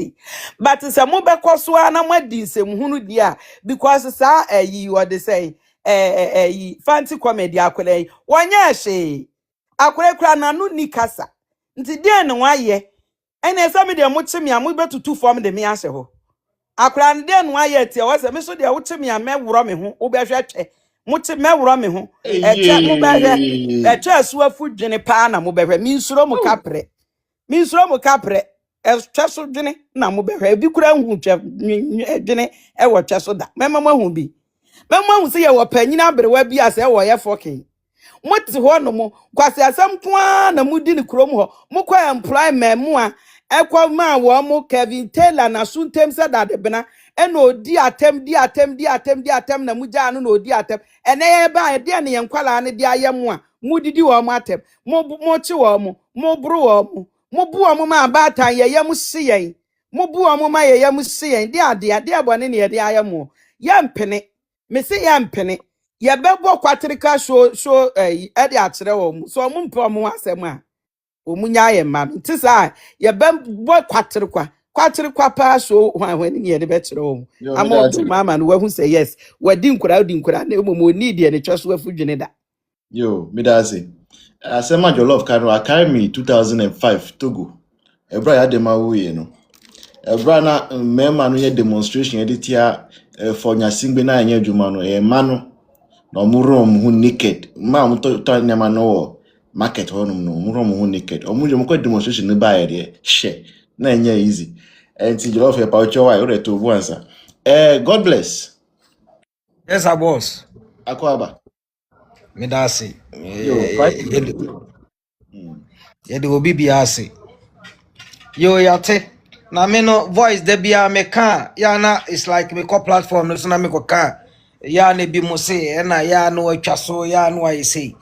see. But it's a mobile coswa na mwadi se muhunu dia because sa what they say fancy comedy akwele wanya she akwele kura na no ni kasa nti dia ne waye ene esa me de mo chimi amu betutu form de me ahye ho akwele ne de no waye tie wo se me so de wo chimi ame woro me ho wo behwe twe mo chi me woro me ho eche mo behwe eche asuafu dwene pa na mo behwe mi nsuro mo kapre twaso dwene na mo behwe bi kura hu twa dwene e wo twaso da mema mo hu bi mema hu se ye wo panyina abrewa bi ase wo ye fokin moti ho no mo kwase asam poa na mudi ni krom ho mo kwa employment mu a ekwa ma wo mo Kevin Taylor na suntem se da de bena e na odi atem na muja no na odi atem ene ye ba de ne yenkwala ne de ayem a mudidi wo mo atem mo chi wo mo bru wo mo bu wo ma ba tan ye yem siyen mo bu wo ma ye yem siyen de ade bone ne ye de ayem ye mpene me se ye mpene ye bebo kwatrika show e de akere wo so mo mpe mo asem a omunya ye ma nti sa ye bebo kwatrikwa pa show hwan ni ye de be kere wo amodu mama no wahu say yes wadi nkura na mo need ye ne twaso afudwene da yo me da say asema Jollof Kano Academy 2005 Togo ebra ya dem awuye no ebra na mema no ye demonstration editia for nyasingbe na anya adwuma no e ma no na omurom hu naked ma mo to nyama no market honum no omurom hu naked omujom ko demonstration ne ba ye de she na anya easy enti Jollof e pa ocho wa o to bu answer God bless. Yes, I was. Akwaba Medasi. yo Yedi obi biase. Yo yate. Na me no voice de bia me kan. Ya na it's like me ko platform no so na me ko kan. Ya na bi mo say na ya no atwa so ya no I say.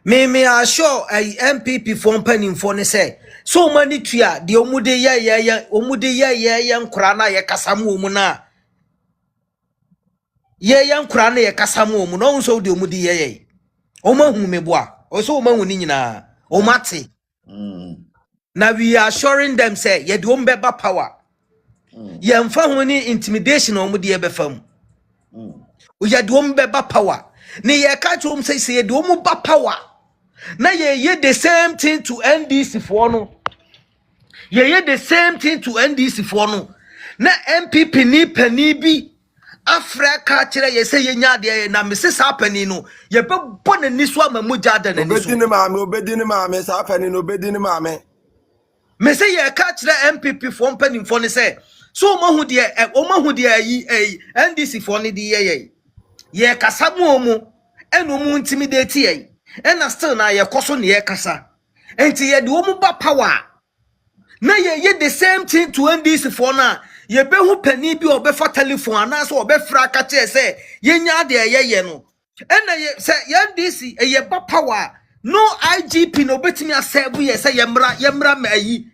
Me assure MPP for mpanimfo ne say so many tua de omude ye nkura na ye kasamu omu na. Ye nkura na ye kasamu omu no so de omude ye. Oma hu meboa. Oso oma hu ni nyina. Omate. Now we are assuring them say ye do beba power. Ye mfa hu ni intimidation omu de be fam. Ye do beba power. Ni ye ka chom say ye do mu ba power. Na ye the same thing to NDC for no. Ye the same thing to NDC for no. Na MPP ni pani bi Africa kire ye say ye nya de na Mrs. Happening no ye be bon ni so amamuja da na ni so obedi ni maame sa pani no obedi ni maame me say ye ka kire MPP for mpanimfo for ne say so omahu de yi NDC for ne de ye kasa mu omu eno mu intimidate ye ena still na ye koso ne ye kasa enti ye de omu ba power na ye the same thing to NDC for na ye be hu pani bi obefa telephone na so obefra ka che say ye nya de ye no ena ye say NDC ye ba power no IGP no betimi asebu ye say ye mra ma ayi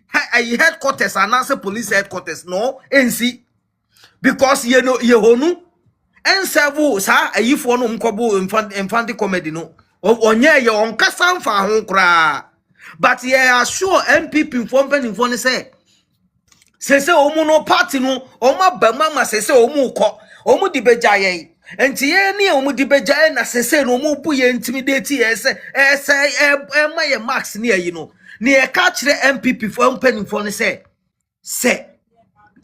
headquarters and say police headquarters no NC because ye no ye honu ensevu sa ayi fo no mkobo infante comedy no onye ye onkasa mfa ho kra but ye assure MPP for mpanimfo say sese omu no party no oma bama sese omu ko omu di beja ye enti ye ni omu di beja na sese no omu bu ye intimidate ye se ma ye max ni ayi no ni e ka kire MPP for mpanimfo ne se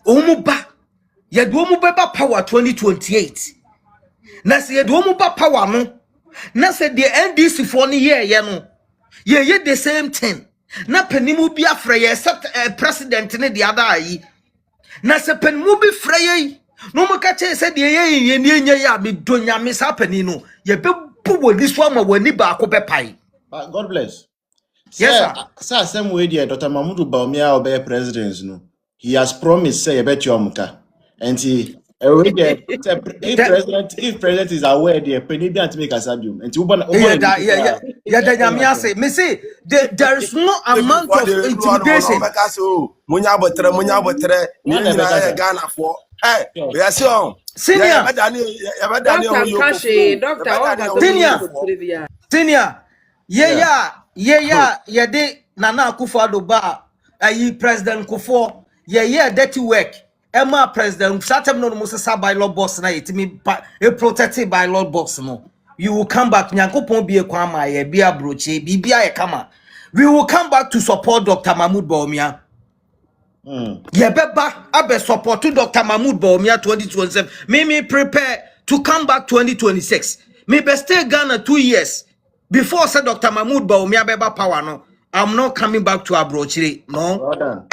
omu ba ye do omu beba power 2028 na se ye do omu ba power no na se the NDC for ni ye no ye the same thing na panimu bi afra ye set president ne the other yi na se panimu bi fra ye no mo ka che se de ye nya ya me donya me sa pani no ye be bu woni so ama woni ba ko be pai. God bless. Yes sir same way there Dr. Mahmoud Bawumia obey president no he has promised say bet you amka and he if president is aware there penny be to make asabum and me say there is no amount of intimidation munya botre ni nyina Ghana for hey yes on senior ye de Nana Akufo-Addo ba ayi president Kufo yeah dirty work Emma president satem no mo sesa by law boss na yetimi e protected by law boss no you will come back nyankopon bie kwan ma ye bia broche bibia ye kama we will come back to support Dr. Mahmoud Bawumia ye beba abe support to Dr. Mahmoud Bawumia 2027 me prepare to come back 2026 me be stay Ghana 2 years before say Dr. Mahmoud Bawumia beba power no I'm not coming back to Abrochire no Well done.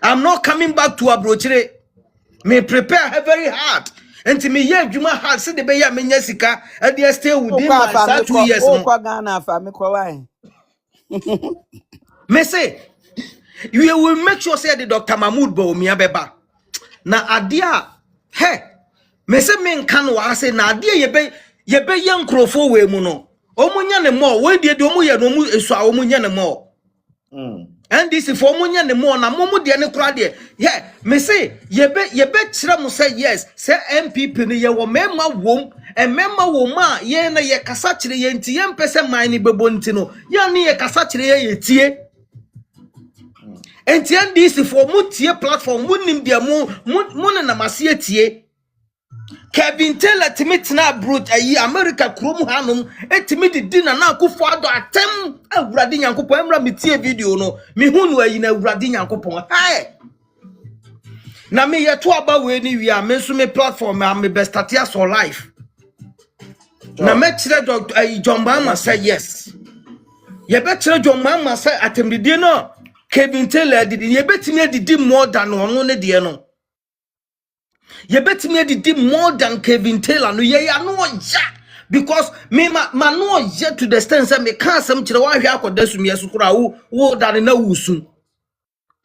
I'm not coming back to Abrochire. Me prepare her very hard. And to me, yeah, you might have said the Baya Menyasika, and they stay within my 2 years. Oh, Ghana for me, why? Me say, you will make sure say the Dr. Mahmoud Bawumia beba. Na adia, hey, me say men can wa say na adia ye be young crofo we muno. Omunya ne mo, we de omu ye no mu esu a omunya ne mo. And this is for munya ne mo na momu de ne kra de yeah me say ye be kire mo say yes say MPP ne ye wo mema wom and mema wom a ye na ye kasa kire ye nti ye mpese man ni bebo nti no ye na ye kasa kire ye tie enti and this is for mu tie platform mu nim de mu na mase tie Kevin Taylor timitna brut ayi America krom hanum etimi didi na akufo ado atem awurade nyankopon emra metie video no me hunu ayi na awurade nyankopon hey na me yeto aba we ni wi a me so me platform am me best statia so life na me kire Dr. ayi John Mahama say yes ye be kire John Mahama say atem didi no Kevin Taylor didi ye betimi didi more than ono ne de no ye betimi didi more than Kevin Taylor no ye ya no ya because me ma no ya to the extent say me can some kire wa hwe akoda sumi esukura wo dare na wusu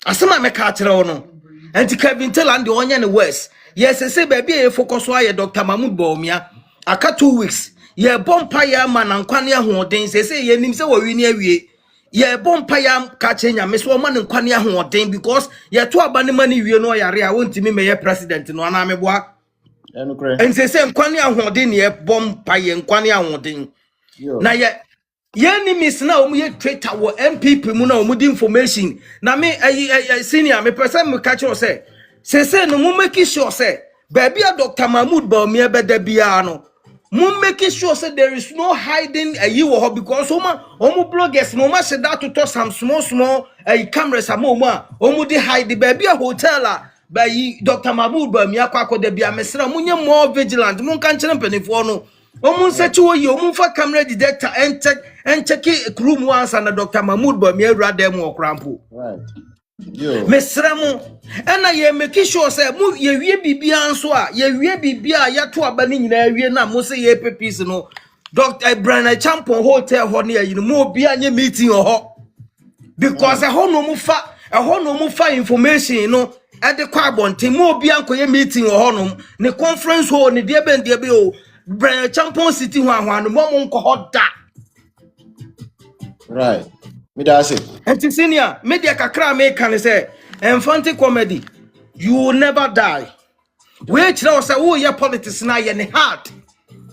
asema me ka kire wo no enti Kevin Taylor and the onye ne west yes say baby e focus wa ye Dr. Mahmoud Bawumia aka 2 weeks ye bompa ya ma na nkwane ahoden say ye nim say wo wi ni awie ye bompa ya ka chenya me so ma ne nkwane ahoden because ye to aba ne mani wie no yare a wontimi me ye president no ana me boa and say nkwane ahoden ye bompa ye nkwane ahoden na ye enemies na omu traitor wo MPP mu na omu di information na me senior me person me catch you say no mu make sure say baby Dr. Mahmoud Bawumia beda bia no mu make sure say there is no hiding wo ho because omu bloggers no ma say that to some small cameras omu di hide baby hotel by Dr. Mahmoud Bawumia kwakoda bia mesra munye more vigilant mun kan kire mpanifo no omun sechi wo yi omun fa camera detector and check room once and Dr. Mahmoud Bawumia awura dem okrampo Right. Yo. mesra mu ena ye make sure say mu ye wie bibia nso a ye wie bibia ya to aba ni nyina wie na mo say ye pepis no Dr. Brian Champon hotel ho na yi no mo obi anye meeting ho because ho no mu fa information no e de kwa bonten mo obi ankoye meeting ho no ne conference ho ne de ben o Brian Champon city ho ahwa no mo nko ho da Right. Me da say. enti senior media kakra me kan say Fante comedy you will never die we kire say wo ye politics na ye ne hard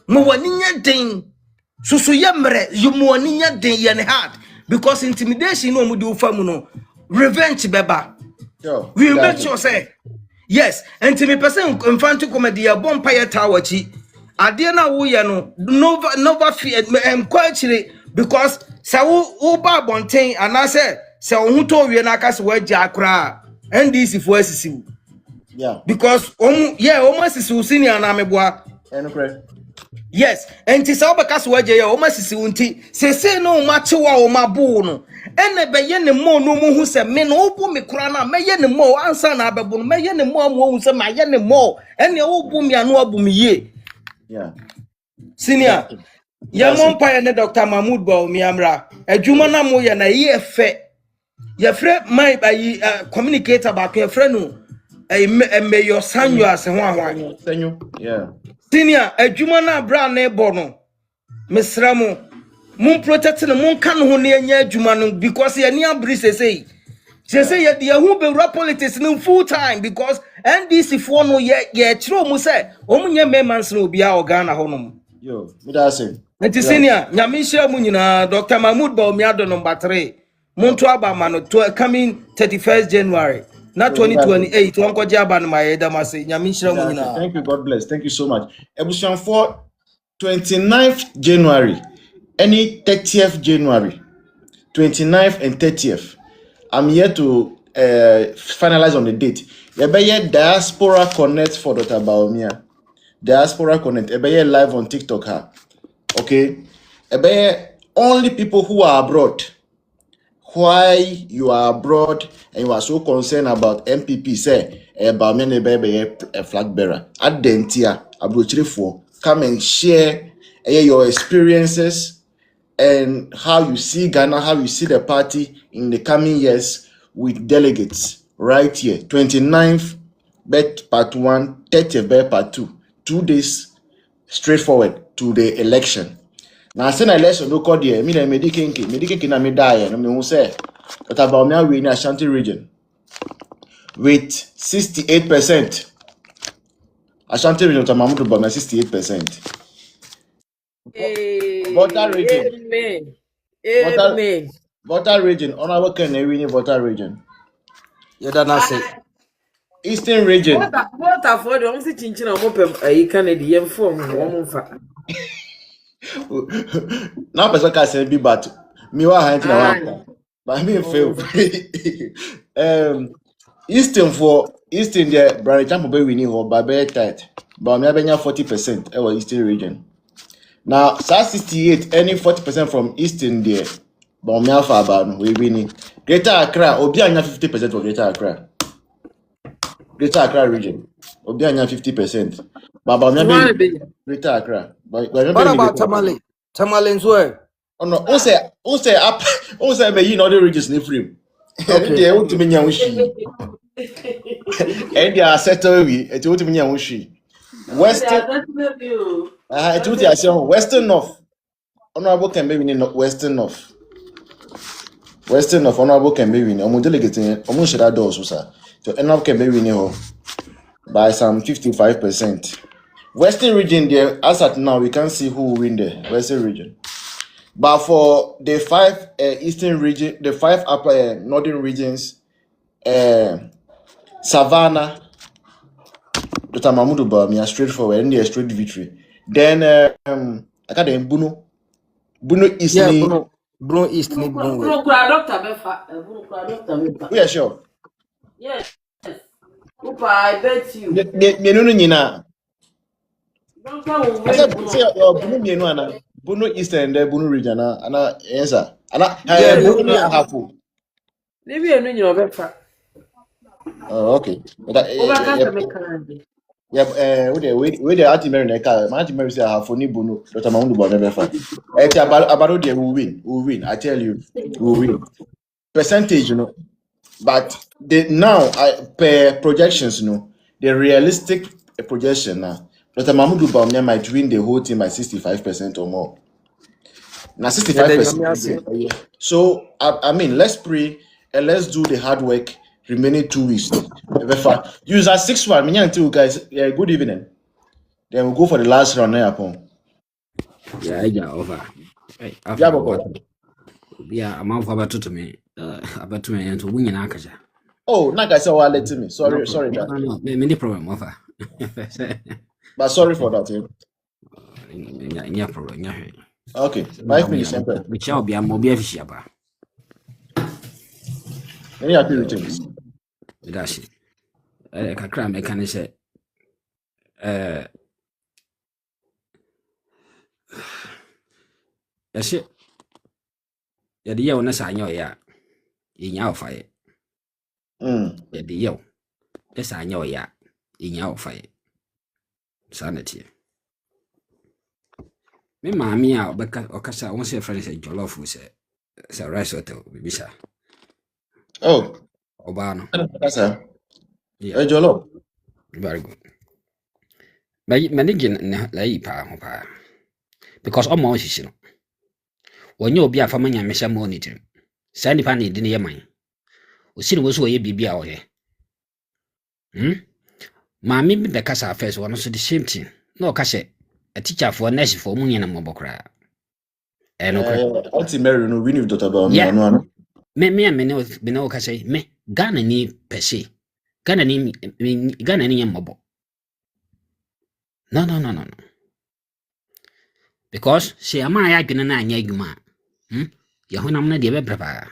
mo wani nya den susu ye mre you mo wani nya den ye ne hard because intimidation no mo di ufa mu no revenge beba Yo. we make sure say yes enti me person Fante comedy ya bompa ye tawachi ade na wo ye no nova fear kwachire because say wo ba bonten anase say wo to wie na aka se waji akra NDC for asisi Yeah. because asisi senior na meboa yes enti say obeka se waji ya asisi unti se no mache wa o mabu no ene be ye ne mo no mu hu se me no obu me kura na me ye ne mo ansa na abebu no me ye ne mo amu hu se ma ye ne mo ene obu me anu abu me ye Yeah. senior ya mompa ya ne Dr. Mahmoud Bawumia amra adwuma na mo ya na ye fe ye fre my by communicator back ye fre no me your sanyo ase ho ahwan Senyo. Yeah. senior adwuma na bra na ebo no mesra mo mun protect no mun kan ho na nya adwuma no because ye ni abri sesei ye de hu be rap politics no full time because NDC for no ye kiro mu say omunye memans no bia organa ho no Yo. Me da say. Enti senior nyame hia mu nyina Dr. Mahmoud Bawumia do number 3 Muntu abama no to coming 31st January. Not 2028. Wonko jaba no my damase. Nyame nhyira mu nyina. Thank you, God bless. Thank you so much. Ebusian for 29th January, any 30th January, 29th and 30th. I'm here to finalize on the date. Ebeye Diaspora Connect for Dr. Baomia. Diaspora Connect. Ebeye live on TikTok. Okay. Ebeye only people who are abroad. Why you are abroad and you are so concerned about MPP, say, Baomia Ebeye a flag bearer. Adentia, Abrochirifo, come and share your experiences and how you see Ghana, how you see the party in the coming years with delegates right here. 29th, bet part 1, 30th, bet part 2. 2 days straightforward to the election. Now, I said election, no call there. Me, medication, na me die. No me who say, but about me, we in Ashanti region with 68%. Ashanti region, Tamamudu, but 68%. Voter region. Amen. Voter, Amen. voter region. Honorable Kenny, voter region. Yedana say. Eastern region. What for the only chinchina mopem a Canada yem form woman fa. Now, person can say be but me wa hunting one. But me fail. Eastern there, Brother Champo be winning ho by be tight. But me abenya 40% our Eastern region. Now, South 68 any 40% from Eastern there. But me alpha about we winning. Greater Accra, obi anya 50% for Greater Accra. Greater Accra region. Obi anya 50%. But me be Greater Accra. But What about Tamale? Tamale nso. Oh no, on say up, on say me in other regions in free. Okay. They want to me nyamushi. And they are settled we. It want to me nyamushi. Western. It want to say Western North. Honorable can be in Western North. Western North honorable can be in. Omo delegate in. Omo share that also sir. So honorable can be in by some 55%. Western region there, as at now, we can see who will win the Western region. But for the 5 eastern region, the 5 upper northern regions, Savannah, Dr. Mahmoud Bawumia straightforward, and they straight victory. Then I got them Buno East. Yeah, Bruno East ni Bruno. Bruno doctor befa. We are sure. Yes. Upa, I bet you. Nina. Doctor will I said, win. Buno East and the Buno region, and answer. And Yeah, half. Maybe a new befa. Oh, okay. Yeah, we the Anti-Mary Neka, Anti-Mary say I have for Nibuno, Dr. Mahmoud Bawumia. It's about they will win. I tell you, we'll win. Percentage, but now per projections, the realistic projection now, Dr. Mahmoud Bawumia might win the whole team by 65% or more. Now 65%. So I mean, let's pray and let's do the hard work. Remaining 2 weeks. Use our 6-1. Me and you guys. Yeah, good evening. Then we'll go for the last round now. Yeah, over. Yeah, Boko. Yeah, I'm off about to me. About to me and to win an akaja. Oh, like I said, well, let me. Sorry, no, many problem over. But sorry for that. Yeah, problem. Yeah. Okay, 5 minutes. We shall be a mobile shaba. Any happy returns? That's it. Kakra can say, yes, it. The deal on a sign your ya in your fire. The deal. Yes, I know ya in your fire. Sanity. Me mammy out, but Ocasa won't say friends at Jollof who say, rice hotel, Bisa. Oh, Obano. that's a Jollof. Very good. But managing lay pa because almost, when you'll be a family and Messiah monitor, Sandy Panny didn't hear mine. We see was where you be out here. Mammy be the Casa first one also the same thing. No cassette. A teacher for next for money and a mobile cry. And Auntie Mary, no, we knew Dr. Bawumia. me no ka say me Ghana ni per se Ghana ni mobo no because say ama ya dwene na anya adwuma ye honam na de be braba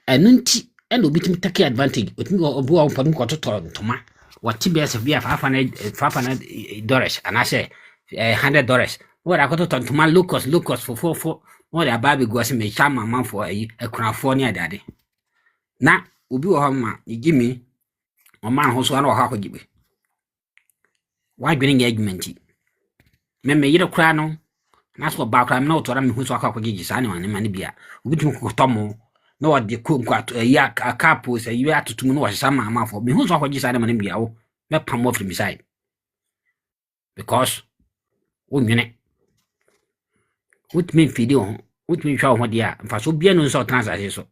enunti eno bitim take advantage otimi obo a pam ko toto ntoma wati be se bia $500 and I say $100 what I got to ntoma locust for what ababe go se me chama man for a kunafo ne adade na obi wo ma yigimi o man ho so na o ha ko gibe wa dwene nya adwumanti me yire kra no na so ba kra me na otora me hu so akwa gigi sa ne wane mane bia obi tum ko tomo na wode ko nkwato ya akapo se yi atutum no wahesa ma amafo me hu so akwa gigi sa ne mane bia wo me pam off me side because wonwene me video me hwa ho dia mfa so bia no so transaction so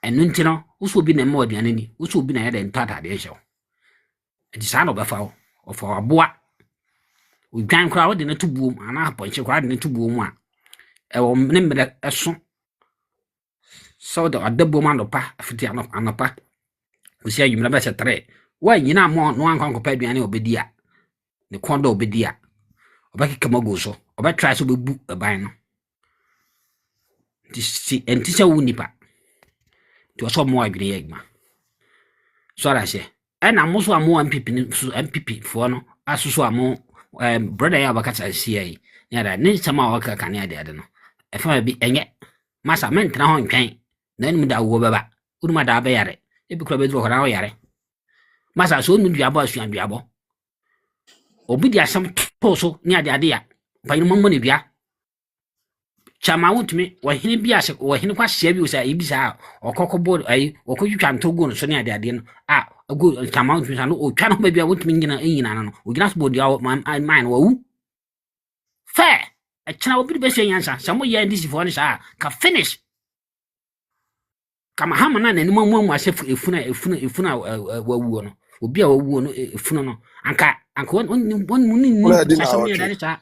enu nti no uso bi na ma oduane ni uso bi na ya de ntata de hyew edi sa no befa wo ofo aboa udwan kra wo de na tubuom ana ponche kra de na tubuom a e wo ne mede eso so de adabo man do pa afiti anopa usi ayumra ba se 3 wa nyina mo no an kwanko pa aduane obedi a ne kondo obedi a obaki kamago so obetry so bebu eban no enti se wo nipa to so mo adwene yagma so ara se na mo so amo MPP fo no asuso amo brother ya bakata CI ya da ne sama waka kan ya de no e fa bi enye masa mentra ho ntwen na nim da wo baba uruma da ba yare e bi kro be dro ho na wo yare masa so nu duabo asuan duabo obi di asam to so ni ade ya fa yin mommo ne bia chama wutumi wa hini bia se wa hini kwa hye bi o sa ibi sa okokobod ai okotwitwa ntogo no so ni ade no go chama wutumi sa no o twa no ba bia wutumi nyina no o gina so bodi mine wa wu fair a chana obi be se yansa samo ye ndisi fo ni sa ka finish kama hama na nani mamu asef efuna wawu no obi a wawu no efuna no anka won asem ye dare sa